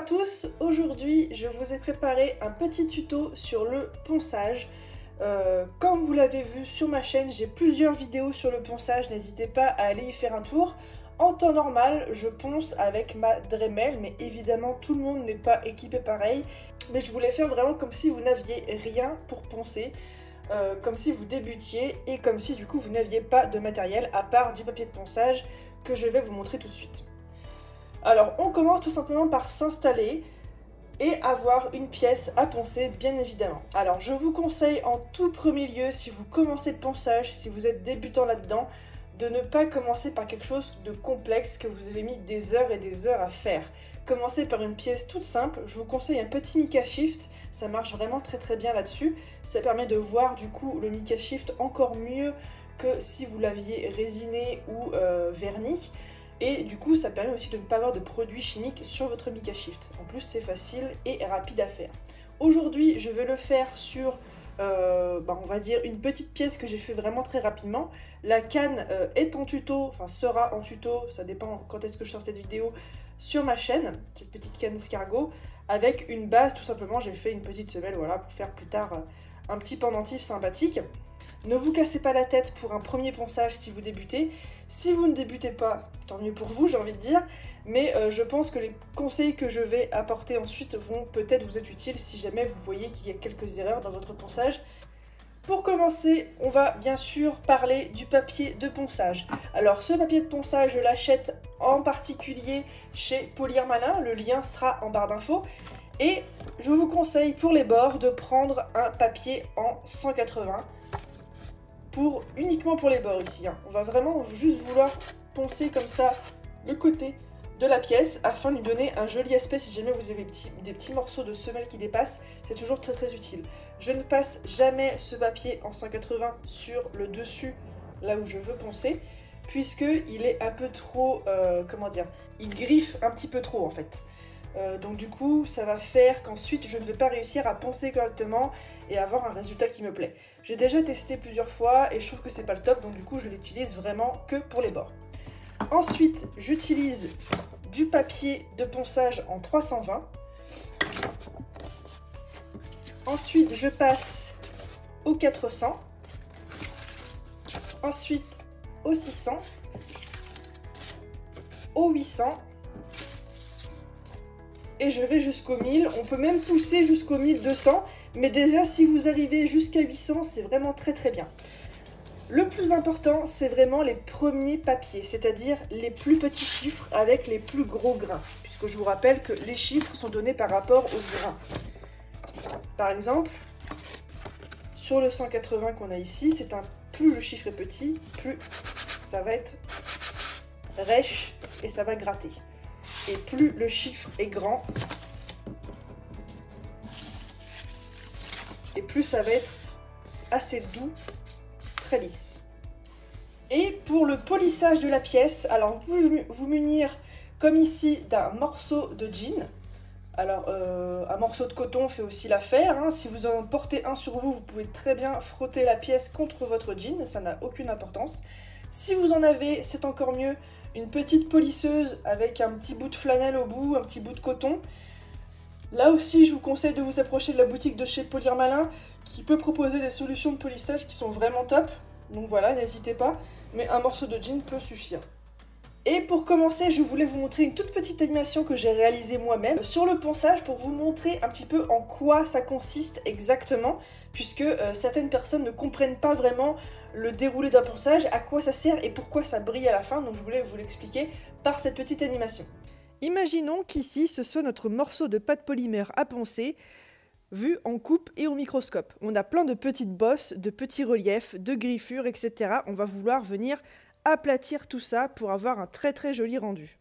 à tous, aujourd'hui je vous ai préparé un petit tuto sur le ponçage. Comme vous l'avez vu sur ma chaîne, j'ai plusieurs vidéos sur le ponçage, n'hésitez pas à aller y faire un tour. En temps normal, je ponce avec ma Dremel, mais évidemment tout le monde n'est pas équipé pareil. Mais je voulais faire vraiment comme si vous n'aviez rien pour poncer, comme si vous débutiez et comme si du coup vous n'aviez pas de matériel à part du papier de ponçage que je vais vous montrer tout de suite. Alors on commence tout simplement par s'installer et avoir une pièce à poncer bien évidemment. Alors je vous conseille en tout premier lieu, si vous commencez le ponçage, si vous êtes débutant là-dedans, de ne pas commencer par quelque chose de complexe que vous avez mis des heures et des heures à faire. Commencez par une pièce toute simple, je vous conseille un petit Mica Shift, ça marche vraiment très bien là-dessus. Ça permet de voir du coup le Mica Shift encore mieux que si vous l'aviez résiné ou verni. Et du coup, ça permet aussi de ne pas avoir de produits chimiques sur votre Mica Shift. En plus, c'est facile et rapide à faire. Aujourd'hui, je vais le faire sur, on va dire, une petite pièce que j'ai fait vraiment très rapidement. La canne est en tuto, enfin sera en tuto, ça dépend quand est-ce que je sors cette vidéo, sur ma chaîne, cette petite canne escargot, avec une base tout simplement. J'ai fait une petite semelle, voilà, pour faire plus tard un petit pendentif sympathique. Ne vous cassez pas la tête pour un premier ponçage si vous débutez. Si vous ne débutez pas, tant mieux pour vous, j'ai envie de dire, mais je pense que les conseils que je vais apporter ensuite vont peut-être vous être utiles si jamais vous voyez qu'il y a quelques erreurs dans votre ponçage. Pour commencer, on va bien sûr parler du papier de ponçage. Alors ce papier de ponçage, je l'achète en particulier chez Polir Malin, le lien sera en barre d'infos. Et je vous conseille pour les bords de prendre un papier en 180. Uniquement pour les bords ici, hein. On va vraiment juste vouloir poncer comme ça le côté de la pièce afin de lui donner un joli aspect. Si jamais vous avez des petits morceaux de semelle qui dépassent, c'est toujours très utile. Je ne passe jamais ce papier en 180 sur le dessus, là où je veux poncer, puisqu'il est un peu trop, comment dire, il griffe un petit peu trop en fait. Donc du coup, ça va faire qu'ensuite, je ne vais pas réussir à poncer correctement et avoir un résultat qui me plaît. J'ai déjà testé plusieurs fois et je trouve que c'est pas le top, donc du coup, je l'utilise vraiment que pour les bords. Ensuite, j'utilise du papier de ponçage en 320. Ensuite, je passe au 400. Ensuite, au 600. Au 800. Et je vais jusqu'au 1000, on peut même pousser jusqu'au 1200, mais déjà si vous arrivez jusqu'à 800, c'est vraiment très bien. Le plus important, c'est vraiment les premiers papiers, c'est-à-dire les plus petits chiffres avec les plus gros grains, puisque je vous rappelle que les chiffres sont donnés par rapport aux grains. Par exemple, sur le 180 qu'on a ici, plus le chiffre est petit, plus ça va être rêche et ça va gratter. Et plus le chiffre est grand, et plus ça va être assez doux, très lisse. Et pour le polissage de la pièce, alors vous pouvez vous munir comme ici d'un morceau de jean. Alors un morceau de coton fait aussi l'affaire, hein. Si vous en portez un sur vous, vous pouvez très bien frotter la pièce contre votre jean, ça n'a aucune importance. Si vous en avez, c'est encore mieux. Une petite polisseuse avec un petit bout de flanelle au bout, un petit bout de coton. Là aussi, je vous conseille de vous approcher de la boutique de chez Polir Malin qui peut proposer des solutions de polissage qui sont vraiment top. Donc voilà, n'hésitez pas, mais un morceau de jean peut suffire. Et pour commencer, je voulais vous montrer une toute petite animation que j'ai réalisée moi-même sur le ponçage pour vous montrer un petit peu en quoi ça consiste exactement, puisque certaines personnes ne comprennent pas vraiment le déroulé d'un ponçage, à quoi ça sert et pourquoi ça brille à la fin, donc je voulais vous l'expliquer par cette petite animation. Imaginons qu'ici ce soit notre morceau de pâte polymère à poncer, vu en coupe et au microscope. On a plein de petites bosses, de petits reliefs, de griffures, etc. On va vouloir venir aplatir tout ça pour avoir un très joli rendu.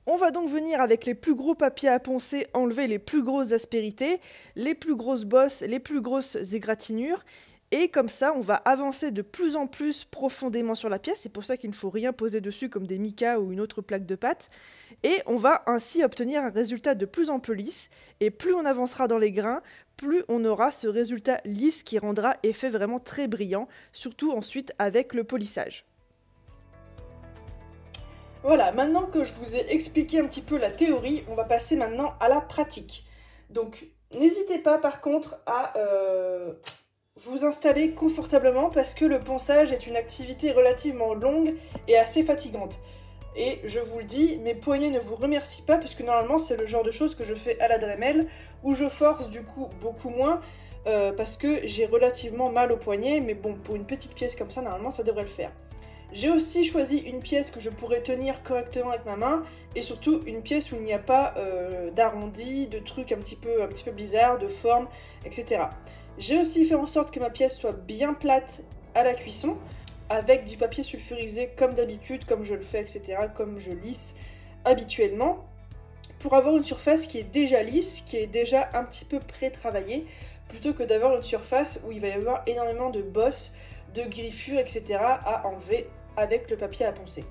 On va donc venir avec les plus gros papiers à poncer enlever les plus grosses aspérités, les plus grosses bosses, les plus grosses égratignures. Et comme ça, on va avancer de plus en plus profondément sur la pièce. C'est pour ça qu'il ne faut rien poser dessus comme des micas ou une autre plaque de pâte. Et on va ainsi obtenir un résultat de plus en plus lisse. Et plus on avancera dans les grains, plus on aura ce résultat lisse qui rendra effet vraiment très brillant, surtout ensuite avec le polissage. Voilà, maintenant que je vous ai expliqué un petit peu la théorie, on va passer maintenant à la pratique. Donc n'hésitez pas par contre à vous installer confortablement parce que le ponçage est une activité relativement longue et assez fatigante. Et je vous le dis, mes poignets ne vous remercient pas puisque normalement c'est le genre de choses que je fais à la Dremel où je force du coup beaucoup moins parce que j'ai relativement mal au poignet, mais bon, pour une petite pièce comme ça, normalement ça devrait le faire. J'ai aussi choisi une pièce que je pourrais tenir correctement avec ma main et surtout une pièce où il n'y a pas d'arrondi, de trucs un petit peu bizarres, de forme, etc. J'ai aussi fait en sorte que ma pièce soit bien plate à la cuisson avec du papier sulfurisé comme d'habitude, comme je le fais, etc., comme je lisse habituellement pour avoir une surface qui est déjà lisse, qui est déjà un petit peu pré-travaillée plutôt que d'avoir une surface où il va y avoir énormément de bosses, de griffures, etc. à enlever avec le papier à poncer.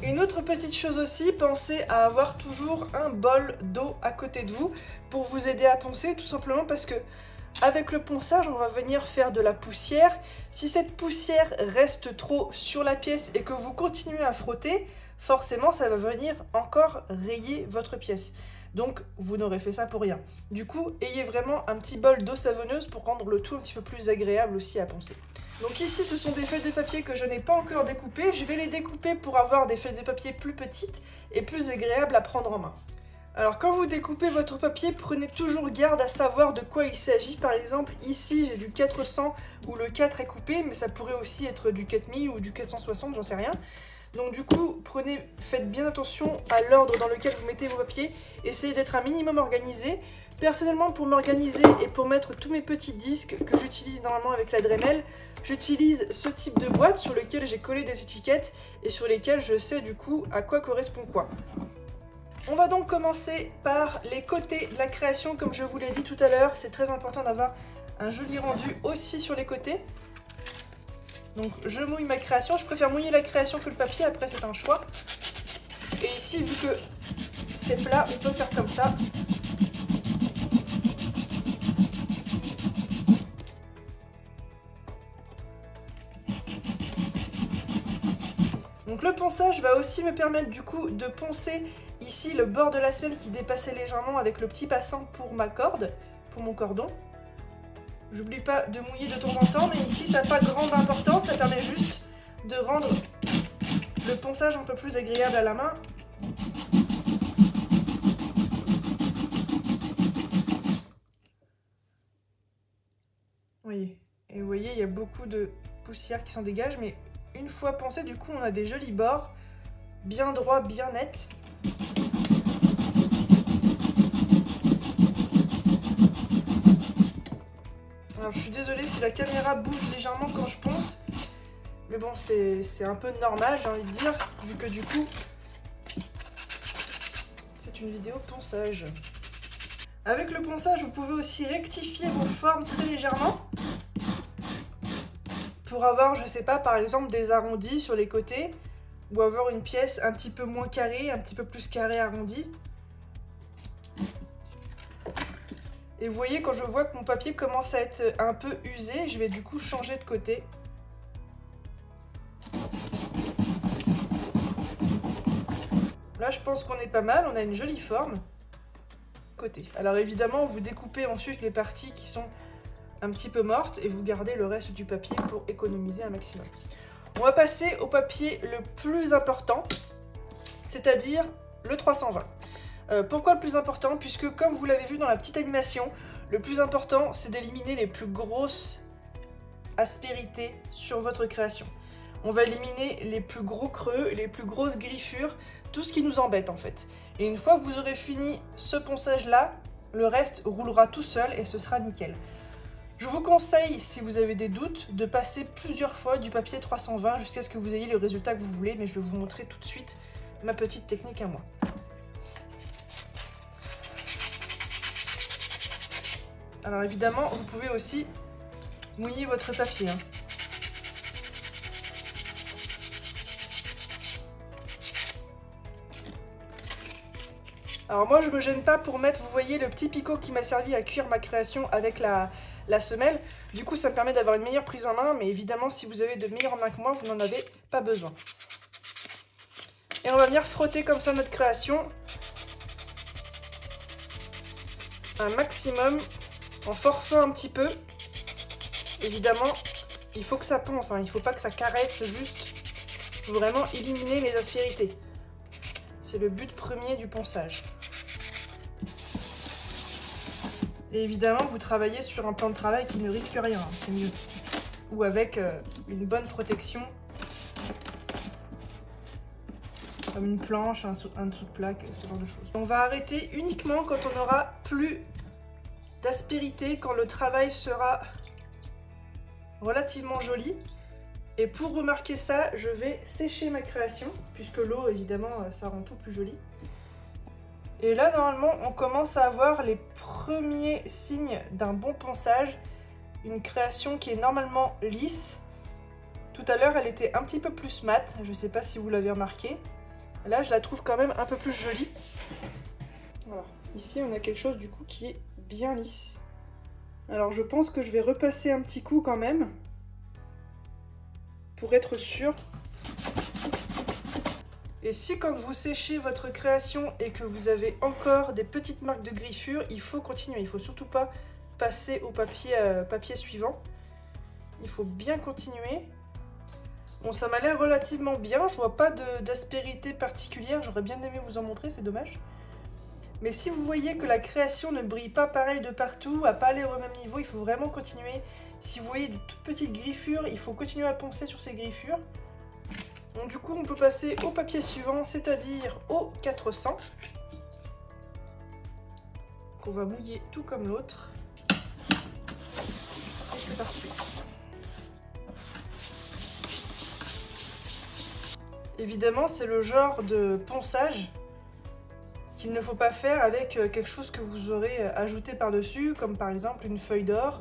Une autre petite chose aussi, pensez à avoir toujours un bol d'eau à côté de vous pour vous aider à poncer, tout simplement parce que avec le ponçage, on va venir faire de la poussière. Si cette poussière reste trop sur la pièce et que vous continuez à frotter, forcément ça va venir encore rayer votre pièce. Donc vous n'aurez fait ça pour rien. Du coup, ayez vraiment un petit bol d'eau savonneuse pour rendre le tout un petit peu plus agréable aussi à poncer. Donc ici, ce sont des feuilles de papier que je n'ai pas encore découpées. Je vais les découper pour avoir des feuilles de papier plus petites et plus agréables à prendre en main. Alors quand vous découpez votre papier, prenez toujours garde à savoir de quoi il s'agit. Par exemple, ici j'ai du 400 où le 4 est coupé, mais ça pourrait aussi être du 4000 ou du 460, j'en sais rien. Donc du coup, faites bien attention à l'ordre dans lequel vous mettez vos papiers. Essayez d'être un minimum organisé. Personnellement, pour m'organiser et pour mettre tous mes petits disques que j'utilise normalement avec la Dremel, j'utilise ce type de boîte sur lequel j'ai collé des étiquettes et sur lesquelles je sais du coup à quoi correspond quoi. On va donc commencer par les côtés de la création, comme je vous l'ai dit tout à l'heure. C'est très important d'avoir un joli rendu aussi sur les côtés. Donc je mouille ma création, je préfère mouiller la création que le papier, après c'est un choix. Et ici, vu que c'est plat, on peut faire comme ça. Donc le ponçage va aussi me permettre du coup de poncer ici le bord de la semelle qui dépassait légèrement avec le petit passant pour ma corde, pour mon cordon. J'oublie pas de mouiller de temps en temps, mais ici ça n'a pas grande importance, ça permet juste de rendre le ponçage un peu plus agréable à la main. Oui, et vous voyez, il y a beaucoup de poussière qui s'en dégage, mais une fois poncé, du coup, on a des jolis bords, bien droits, bien nets. Alors je suis désolée si la caméra bouge légèrement quand je ponce, mais bon c'est un peu normal j'ai envie de dire, vu que du coup c'est une vidéo ponçage. Avec le ponçage vous pouvez aussi rectifier vos formes très légèrement pour avoir, je sais pas, par exemple des arrondis sur les côtés ou avoir une pièce un petit peu moins carrée, un petit peu plus carrée arrondie. Et vous voyez, quand je vois que mon papier commence à être un peu usé, je vais du coup changer de côté. Là, je pense qu'on est pas mal, on a une jolie forme. Côté. Alors évidemment, vous découpez ensuite les parties qui sont un petit peu mortes et vous gardez le reste du papier pour économiser un maximum. On va passer au papier le plus important, c'est-à-dire le 320. Pourquoi le plus important? Puisque comme vous l'avez vu dans la petite animation, le plus important c'est d'éliminer les plus grosses aspérités sur votre création. On va éliminer les plus gros creux, les plus grosses griffures, tout ce qui nous embête en fait. Et une fois que vous aurez fini ce ponçage là, le reste roulera tout seul et ce sera nickel. Je vous conseille, si vous avez des doutes, de passer plusieurs fois du papier 320 jusqu'à ce que vous ayez le résultat que vous voulez, mais je vais vous montrer tout de suite ma petite technique à moi. Alors évidemment, vous pouvez aussi mouiller votre papier. Alors moi je me gêne pas pour mettre, vous voyez, le petit picot qui m'a servi à cuire ma création avec la semelle. Du coup ça me permet d'avoir une meilleure prise en main, mais évidemment si vous avez de meilleures mains que moi, vous n'en avez pas besoin. Et on va venir frotter comme ça notre création un maximum en forçant un petit peu. Évidemment, il faut que ça ponce, hein. Il ne faut pas que ça caresse juste. Il faut vraiment éliminer les aspérités. C'est le but premier du ponçage. Et évidemment, vous travaillez sur un plan de travail qui ne risque rien, hein, c'est mieux. Ou avec une bonne protection, comme une planche, un dessous de plaque, ce genre de choses. On va arrêter uniquement quand on n'aura plus d'aspérité, quand le travail sera relativement joli. Et pour remarquer ça, je vais sécher ma création, puisque l'eau, évidemment, ça rend tout plus joli. Et là, normalement, on commence à avoir les premiers signes d'un bon ponçage. Une création qui est normalement lisse. Tout à l'heure, elle était un petit peu plus mate. Je ne sais pas si vous l'avez remarqué. Là, je la trouve quand même un peu plus jolie. Voilà. Ici, on a quelque chose du coup qui est bien lisse. Alors, je pense que je vais repasser un petit coup quand même. Pour être sûr. Et si quand vous séchez votre création et que vous avez encore des petites marques de griffure, il faut continuer. Il ne faut surtout pas passer au papier suivant. Il faut bien continuer. Bon, ça m'a l'air relativement bien. Je vois pas d'aspérité particulière. J'aurais bien aimé vous en montrer, c'est dommage. Mais si vous voyez que la création ne brille pas pareil de partout, à pas aller au même niveau, il faut vraiment continuer. Si vous voyez des toutes petites griffures, il faut continuer à poncer sur ces griffures. Donc du coup, on peut passer au papier suivant, c'est-à-dire au 400. Qu'on va mouiller tout comme l'autre. Et c'est parti. Évidemment, c'est le genre de ponçage qu'il ne faut pas faire avec quelque chose que vous aurez ajouté par-dessus, comme par exemple une feuille d'or,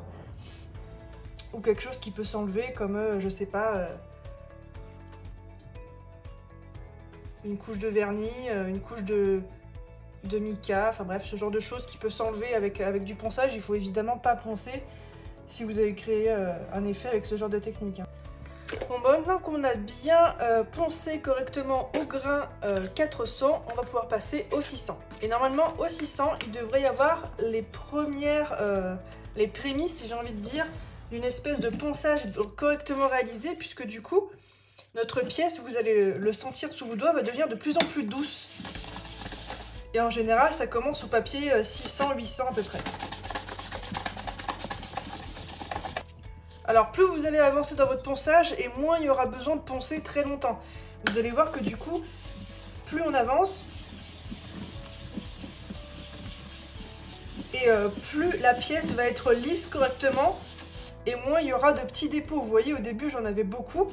ou quelque chose qui peut s'enlever, comme, je sais pas, une couche de vernis, une couche de mica, enfin bref, ce genre de choses qui peut s'enlever avec du ponçage. Il faut évidemment pas poncer si vous avez créé un effet avec ce genre de technique. Bon, maintenant qu'on a bien poncé correctement au grain 400, on va pouvoir passer au 600. Et normalement, au 600, il devrait y avoir les prémices, si j'ai envie de dire, d'une espèce de ponçage correctement réalisé, puisque du coup, notre pièce, vous allez le sentir sous vos doigts, va devenir de plus en plus douce. Et en général, ça commence au papier 600-800 à peu près. Alors plus vous allez avancer dans votre ponçage et moins il y aura besoin de poncer très longtemps. Vous allez voir que du coup, plus on avance et plus la pièce va être lisse correctement et moins il y aura de petits dépôts. Vous voyez, au début j'en avais beaucoup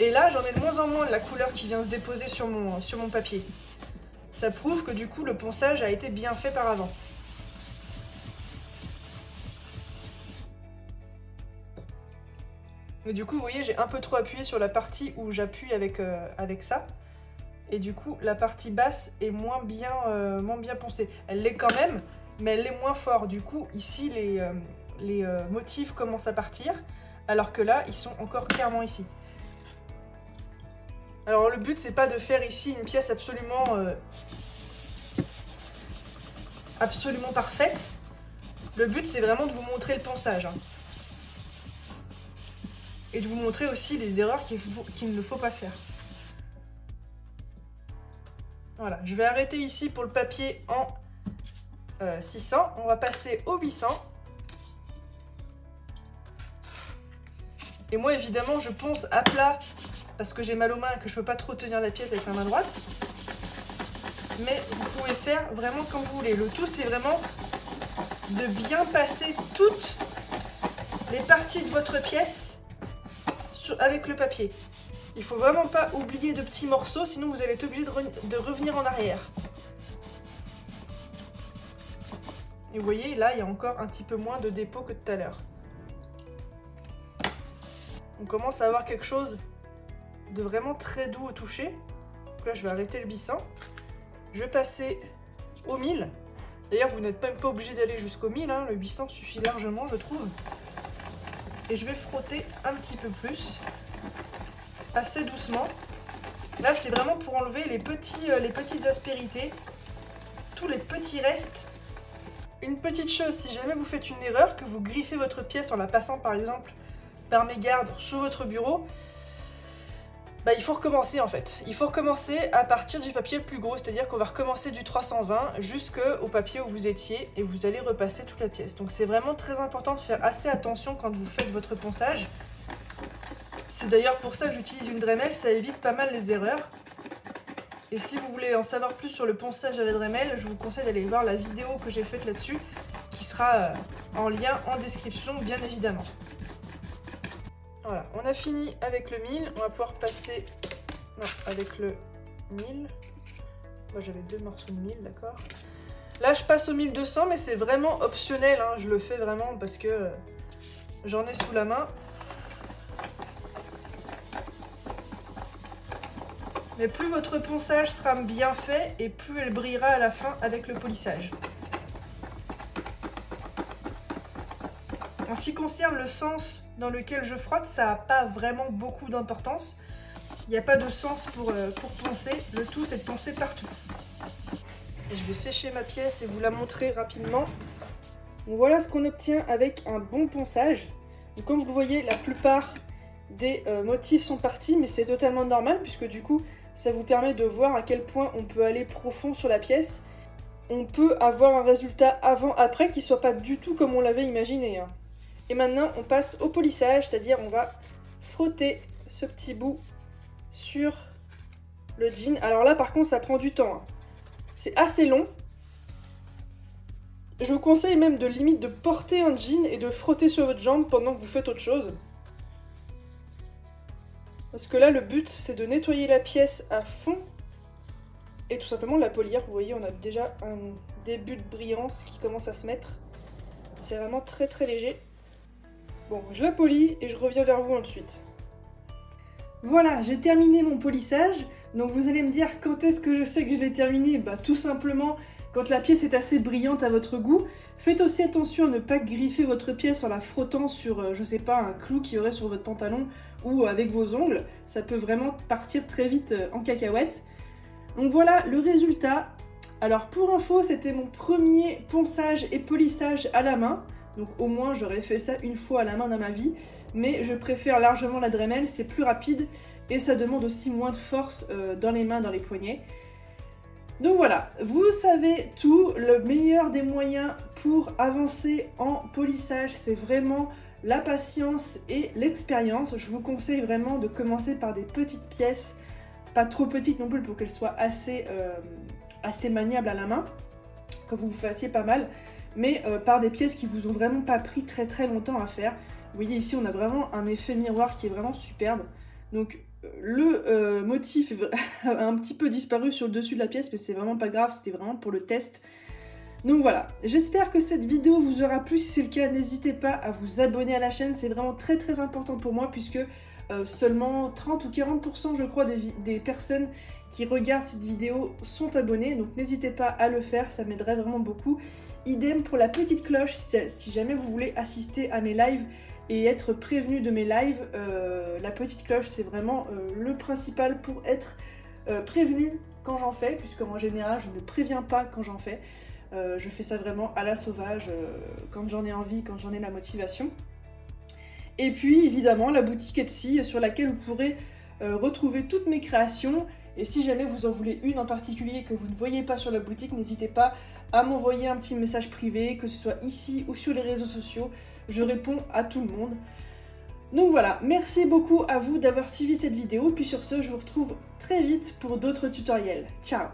et là j'en ai de moins en moins de la couleur qui vient se déposer sur mon papier. Ça prouve que du coup le ponçage a été bien fait par avant. Mais du coup, vous voyez, j'ai un peu trop appuyé sur la partie où j'appuie avec ça. Et du coup, la partie basse est moins bien poncée. Elle l'est quand même, mais elle l'est moins fort. Du coup, ici, les motifs commencent à partir, alors que là, ils sont encore clairement ici. Alors, le but, c'est pas de faire ici une pièce absolument parfaite. Le but, c'est vraiment de vous montrer le ponçage. Et de vous montrer aussi les erreurs qu'il ne faut pas faire. Voilà, je vais arrêter ici pour le papier en 600. On va passer au 800. Et moi, évidemment, je ponce à plat parce que j'ai mal aux mains et que je ne peux pas trop tenir la pièce avec ma main droite. Mais vous pouvez faire vraiment comme vous voulez. Le tout, c'est vraiment de bien passer toutes les parties de votre pièce avec le papier. Il faut vraiment pas oublier de petits morceaux, sinon vous allez être obligé de revenir en arrière. Et vous voyez, là, il y a encore un petit peu moins de dépôt que tout à l'heure. On commence à avoir quelque chose de vraiment très doux au toucher. Donc là, je vais arrêter le bissant. Je vais passer au 1000. D'ailleurs, vous n'êtes même pas obligé d'aller jusqu'au 1000, hein. Le 800 suffit largement, je trouve. Et je vais frotter un petit peu plus, assez doucement. Là, c'est vraiment pour enlever les petites aspérités, tous les petits restes. Une petite chose, si jamais vous faites une erreur, que vous griffez votre pièce en la passant par exemple par mégarde sur votre bureau, bah, il faut recommencer en fait. Il faut recommencer à partir du papier le plus gros, c'est-à-dire qu'on va recommencer du 320 jusqu'au papier où vous étiez et vous allez repasser toute la pièce. Donc c'est vraiment très important de faire assez attention quand vous faites votre ponçage. C'est d'ailleurs pour ça que j'utilise une Dremel, ça évite pas mal les erreurs. Et si vous voulez en savoir plus sur le ponçage à la Dremel, je vous conseille d'aller voir la vidéo que j'ai faite là-dessus, qui sera en lien en description bien évidemment. Voilà, on a fini avec le 1000, on va pouvoir passer avec le 1000. Moi j'avais 2 morceaux de 1000, d'accord. Là je passe au 1200, mais c'est vraiment optionnel, hein. Je le fais vraiment parce que j'en ai sous la main. Mais plus votre ponçage sera bien fait et plus elle brillera à la fin avec le polissage. En ce qui concerne le sens dans lequel je frotte, ça n'a pas vraiment beaucoup d'importance. Il n'y a pas de sens pour poncer, le tout c'est de poncer partout. Et je vais sécher ma pièce et vous la montrer rapidement. Donc voilà ce qu'on obtient avec un bon ponçage. Donc comme vous le voyez, la plupart des motifs sont partis, mais c'est totalement normal puisque du coup, ça vous permet de voir à quel point on peut aller profond sur la pièce. On peut avoir un résultat avant-après qui ne soit pas du tout comme on l'avait imaginé, hein. Et maintenant, on passe au polissage, c'est-à-dire on va frotter ce petit bout sur le jean. Alors là, par contre, ça prend du temps, hein. C'est assez long. Je vous conseille même de limite de porter un jean et de frotter sur votre jambe pendant que vous faites autre chose. Parce que là, le but, c'est de nettoyer la pièce à fond et tout simplement la polir. Vous voyez, on a déjà un début de brillance qui commence à se mettre. C'est vraiment très très léger. Bon, je la polis et je reviens vers vous ensuite. Voilà, j'ai terminé mon polissage. Donc vous allez me dire quand est-ce que je sais que je l'ai terminé? Bah tout simplement quand la pièce est assez brillante à votre goût. Faites aussi attention à ne pas griffer votre pièce en la frottant sur, je sais pas, un clou qui aurait sur votre pantalon ou avec vos ongles. Ça peut vraiment partir très vite en cacahuète. Donc voilà le résultat. Alors pour info, c'était mon premier ponçage et polissage à la main. Donc au moins j'aurais fait ça une fois à la main dans ma vie. Mais je préfère largement la Dremel, c'est plus rapide et ça demande aussi moins de force dans les mains, dans les poignets. Donc voilà, vous savez tout, le meilleur des moyens pour avancer en polissage, c'est vraiment la patience et l'expérience. Je vous conseille vraiment de commencer par des petites pièces, pas trop petites non plus pour qu'elles soient assez maniables à la main, quand vous vous fassiez pas mal, mais par des pièces qui vous ont vraiment pas pris très très longtemps à faire. Vous voyez ici on a vraiment un effet miroir qui est vraiment superbe. Donc le motif a un petit peu disparu sur le dessus de la pièce, mais c'est vraiment pas grave, c'était vraiment pour le test. Donc voilà, j'espère que cette vidéo vous aura plu. Si c'est le cas, n'hésitez pas à vous abonner à la chaîne, c'est vraiment très très important pour moi puisque seulement 30 ou 40% je crois des personnes qui regardent cette vidéo sont abonnées, donc n'hésitez pas à le faire, ça m'aiderait vraiment beaucoup. Idem pour la petite cloche, si jamais vous voulez assister à mes lives et être prévenu de mes lives, la petite cloche c'est vraiment le principal pour être prévenu quand j'en fais, puisque en général je ne préviens pas quand j'en fais. Je fais ça vraiment à la sauvage, quand j'en ai envie, quand j'en ai la motivation. Et puis évidemment la boutique Etsy sur laquelle vous pourrez retrouver toutes mes créations. Et si jamais vous en voulez une en particulier que vous ne voyez pas sur la boutique, n'hésitez pas à m'envoyer un petit message privé, que ce soit ici ou sur les réseaux sociaux. Je réponds à tout le monde. Donc voilà, merci beaucoup à vous d'avoir suivi cette vidéo. Puis sur ce, je vous retrouve très vite pour d'autres tutoriels. Ciao!